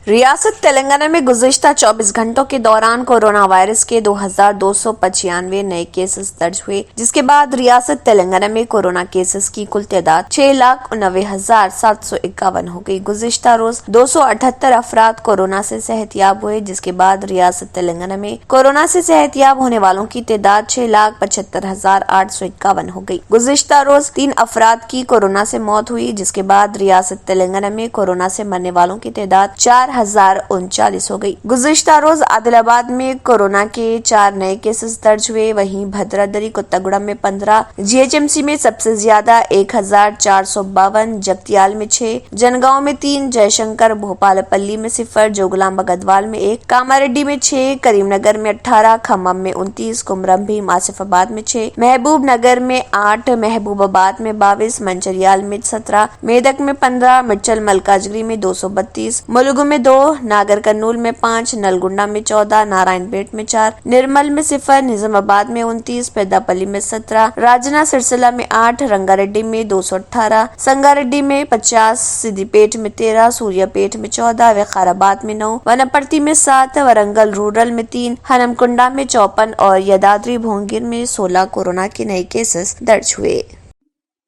रियासत तेलंगाना में गुज़िश्ता 24 घंटों के दौरान कोरोना वायरस के 2295 नए केसेस दर्ज हुए, जिसके बाद रियासत तेलंगाना में कोरोना केसेस की कुल तादाद 6,89,751 हो गई। गुज़िश्ता रोज 278 अफराद कोरोना से सेहतयाब हुए, जिसके बाद रियासत तेलंगाना में कोरोना से सेहतयाब होने वालों की तादाद 6,75,851 हो गई। गुज़िश्ता रोज 3 अफराद की कोरोना से मौत हुई, जिसके बाद रियासत तेलंगाना में कोरोना से मरने वालों की तादाद 4,039 हो गई। गुज़िश्ता रोज आदिलाबाद में कोरोना के 4 नए केसेस दर्ज हुए, वहीं भद्रादरी कोत्तागुड़ा में 15, जीएचएमसी में सबसे ज्यादा 1,452, जगतियाल में 6, जनगांव में 3, जयशंकर भोपालपल्ली में 0, जोगलांबा गदवाल में 1, कामारेड्डी में 6, करीमनगर में 18, खम्मम में 29, कुमरम भीम आसिफाबाद में 6, महबूब नगर में 8, महबूबाबाद में 22, मंचरियाल में 17, मेदक में 15, मिर्चल मलकाजगिरी में 232, मुलुगु में 2, नागर कर्नूल में 5, नलगुंडा में 14, नारायणपेट में 4, निर्मल में 0, निजामाबाद में 29, पेद्दापल्ली में 17, राजना सिरसिला में 8, रंगारेड्डी में 218, संगारेड्डी में 50, सिद्दीपेट में 13, सूर्यापेट में 14, विकाराबाद में 9, वनपर्ती में 7, वरंगल रूरल में 3, हनमकुंडा में 54 और यदाद्री भोंगिर में 16 कोरोना के नए केसेस दर्ज हुए।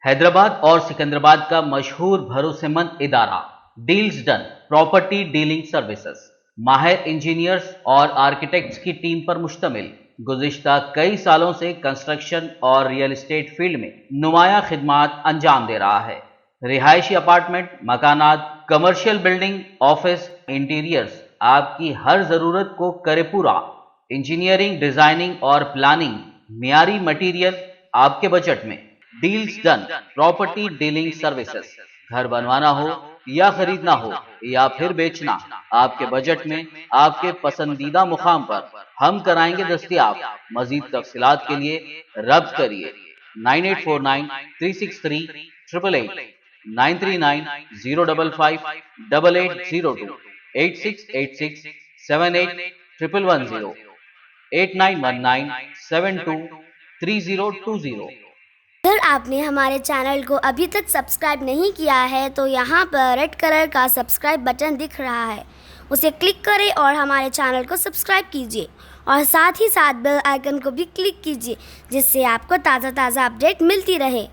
हैदराबाद और सिकंदराबाद का मशहूर भरोसेमंद इदारा deals done property dealing services माहिर इंजीनियर्स और आर्किटेक्ट्स की टीम पर मुश्तमिल गुज़िश्ता कई सालों से कंस्ट्रक्शन और रियल एस्टेट फील्ड में नुमाया खिदमात अंजाम दे रहा है। रिहायशी अपार्टमेंट, मकानात, कमर्शियल बिल्डिंग, ऑफिस, इंटीरियर्स, आपकी हर जरूरत को करे पूरा। इंजीनियरिंग, डिजाइनिंग और प्लानिंग, मियारी मटेरियल आपके बजट में। Deals done property dealing services. घर बनवाना हो या खरीदना हो या फिर बेचना, आपके बजट में आपके पसंदीदा मुकाम पर हम कराएंगे दस्तयाब। मजीद तफसीलात के लिए रब्त करिए 9849363888, 9390558802, 8686781110, 8919723020। अगर आपने हमारे चैनल को अभी तक सब्सक्राइब नहीं किया है तो यहाँ पर रेड कलर का सब्सक्राइब बटन दिख रहा है, उसे क्लिक करें और हमारे चैनल को सब्सक्राइब कीजिए और साथ ही साथ बेल आइकन को भी क्लिक कीजिए, जिससे आपको ताज़ा अपडेट मिलती रहे।